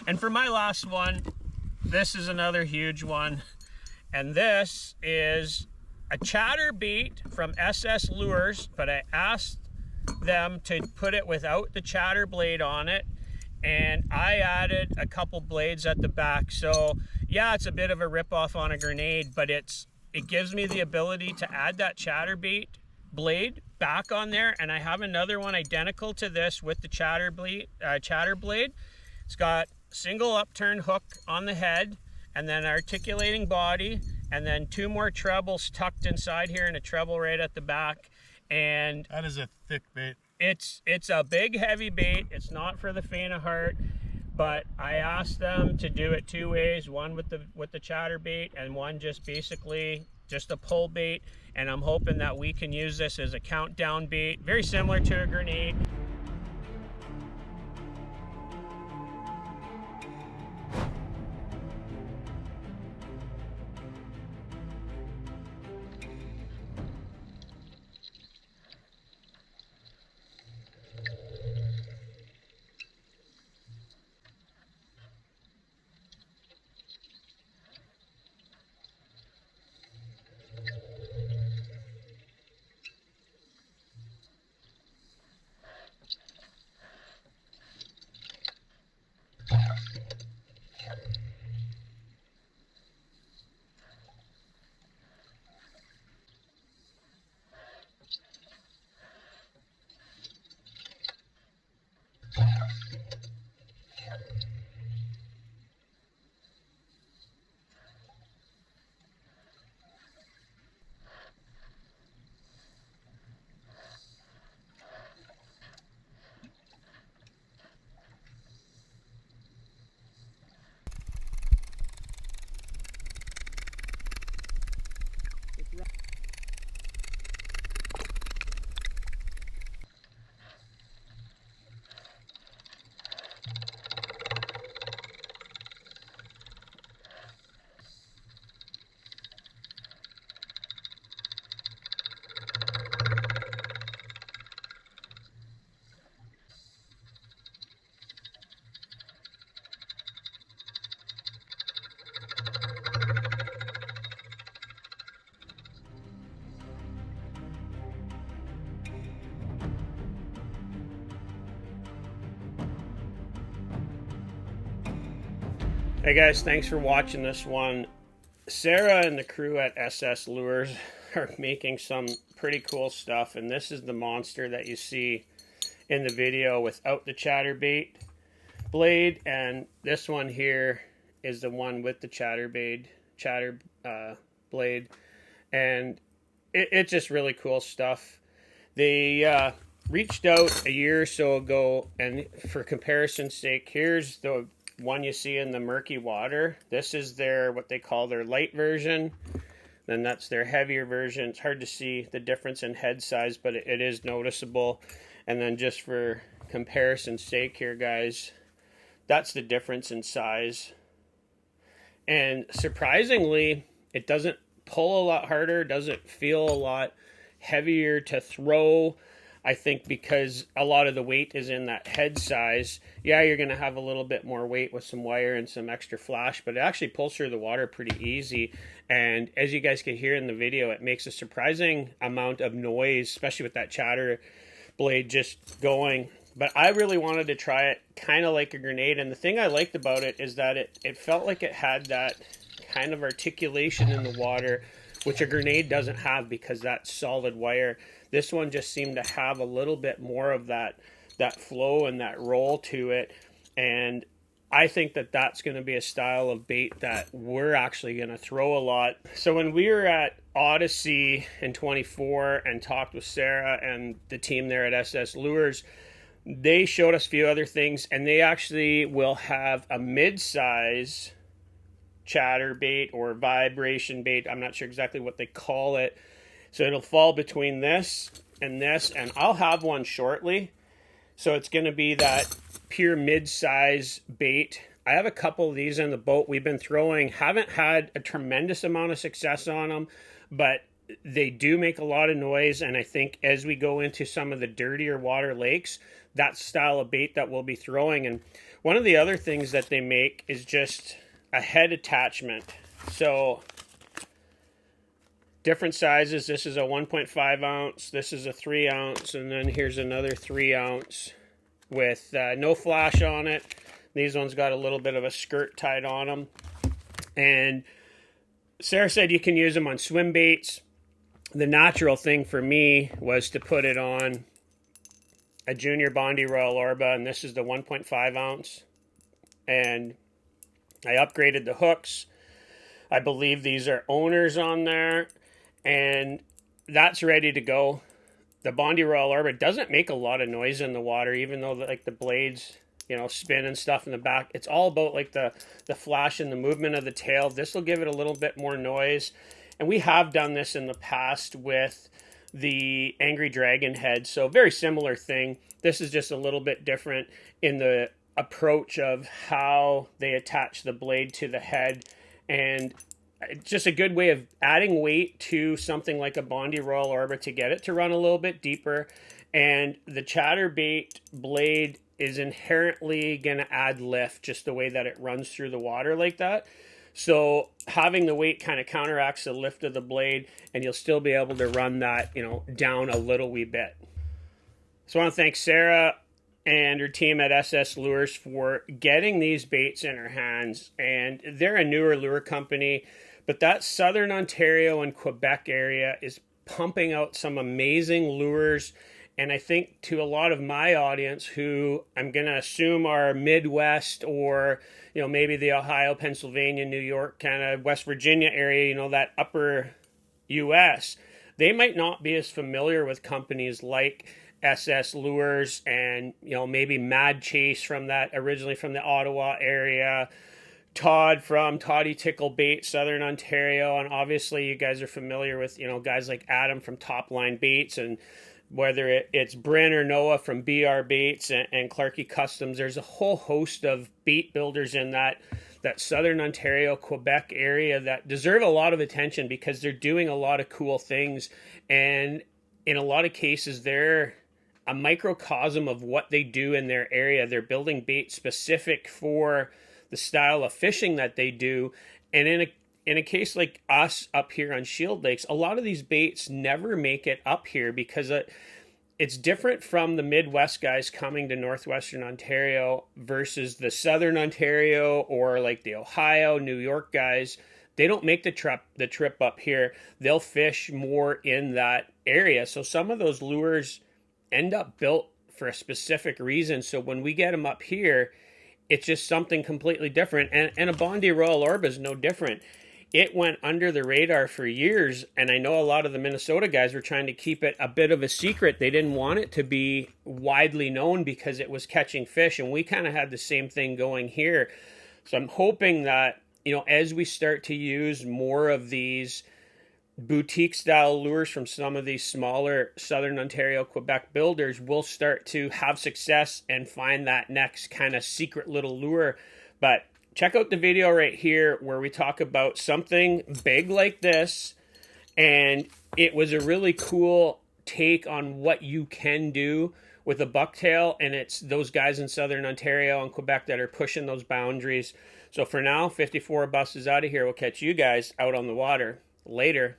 And for my last one, this is another huge one. And this is a chatterbait from SS Leurres, but I asked them to put it without the chatter blade on it, and I added a couple blades at the back. So yeah, it's a bit of a ripoff on a grenade, but it gives me the ability to add that chatterbait blade back on there, and I have another one identical to this with the chatter blade. It's got single upturned hook on the head, and then articulating body, and then 2 more trebles tucked inside here, and a treble right at the back. And that is a thick bait. It's a big heavy bait. It's not for the faint of heart, but I asked them to do it 2 ways, one with the chatter bait and one just basically just a pull bait. And I'm hoping that we can use this as a countdown bait, very similar to a grenade. Hey guys, thanks for watching this one. Sarah and the crew at SS Leurres are making some pretty cool stuff, and this is the monster that you see in the video without the chatterbait blade, and this one here is the one with the chatterbait blade, and it's just really cool stuff. They reached out a year or so ago, and for comparison's sake, here's the one you see in the murky water. This is their what they call their light version, then that's their heavier version. It's hard to see the difference in head size, but it is noticeable. And then just for comparison's sake here, guys, that's the difference in size. And surprisingly, it doesn't pull a lot harder, doesn't feel a lot heavier to throw. I think because a lot of the weight is in that head size. Yeah, you're going to have a little bit more weight with some wire and some extra flash, but it actually pulls through the water pretty easy. And as you guys can hear in the video, it makes a surprising amount of noise, especially with that chatter blade just going. But I really wanted to try it kind of like a grenade. And the thing I liked about it is that it felt like it had that kind of articulation in the water, which a grenade doesn't have because that's solid wire. This one just seemed to have a little bit more of that flow and that roll to it. And I think that that's going to be a style of bait that we're actually going to throw a lot. So when we were at Odyssey in 24 and talked with Sarah and the team there at SS Leurres, they showed us a few other things, and they actually will have a mid-size chatter bait or vibration bait. I'm not sure exactly what they call it. So it'll fall between this, and I'll have one shortly. So it's going to be that pure mid-size bait. I have a couple of these in the boat we've been throwing. Haven't had a tremendous amount of success on them, but they do make a lot of noise, and I think as we go into some of the dirtier water lakes, that style of bait that we'll be throwing. And one of the other things that they make is just a head attachment. So different sizes. This is a 1.5 ounce, this is a 3 ounce, and then here's another 3 ounce with no flash on it. These ones got a little bit of a skirt tied on them. And Sarah said you can use them on swim baits. The natural thing for me was to put it on a junior Bondy Royal Orba, and this is the 1.5 ounce. And I upgraded the hooks. I believe these are owners on there, and that's ready to go. The Bondy Royal Orba doesn't make a lot of noise in the water, even though like the blades, you know, spin and stuff in the back. It's all about like the flash and the movement of the tail. This will give it a little bit more noise. And we have done this in the past with the Angry Dragon head. So very similar thing. This is just a little bit different in the approach of how they attach the blade to the head. And just a good way of adding weight to something like a Bondy Royal Orba to get it to run a little bit deeper. And the chatterbait blade is inherently going to add lift just the way that it runs through the water like that. So having the weight kind of counteracts the lift of the blade, and you'll still be able to run that, you know, down a little wee bit. So I want to thank Sarah and her team at SS Leurres for getting these baits in her hands. And they're a newer lure company, but that Southern Ontario and Quebec area is pumping out some amazing lures. And I think to a lot of my audience, who I'm going to assume are Midwest or, you know, maybe the Ohio, Pennsylvania, New York, kind of West Virginia area, you know, that upper US, they might not be as familiar with companies like SS Leurres and, you know, maybe Mad Chase from that, originally from the Ottawa area, Todd from Toddy Tickle Bait, Southern Ontario, and obviously you guys are familiar with, you know, guys like Adam from Top Line Baits, and whether it's Bryn or Noah from BR Baits and Clarkey Customs. There's a whole host of bait builders in that Southern Ontario, Quebec area that deserve a lot of attention because they're doing a lot of cool things. And in a lot of cases, they're a microcosm of what they do in their area. They're building bait specific for the style of fishing that they do. And in a case like us up here on Shield Lakes, a lot of these baits never make it up here because it's different from the Midwest guys coming to Northwestern Ontario versus the Southern Ontario or like the Ohio, New York guys. They don't make the trip up here. They'll fish more in that area. So some of those lures end up built for a specific reason. So when we get them up here, it's just something completely different. And a Bondy Royal Orba is no different. It went under the radar for years, and I know a lot of the Minnesota guys were trying to keep it a bit of a secret. They didn't want it to be widely known because it was catching fish, and we kind of had the same thing going here. So I'm hoping that, you know, as we start to use more of these boutique-style lures from some of these smaller Southern Ontario, Quebec builders, we'll start to have success and find that next kind of secret little lure. But check out the video right here where we talk about something big like this, and it was a really cool take on what you can do with a bucktail, and it's those guys in Southern Ontario and Quebec that are pushing those boundaries. So for now, 54 buses out of here. We'll catch you guys out on the water later.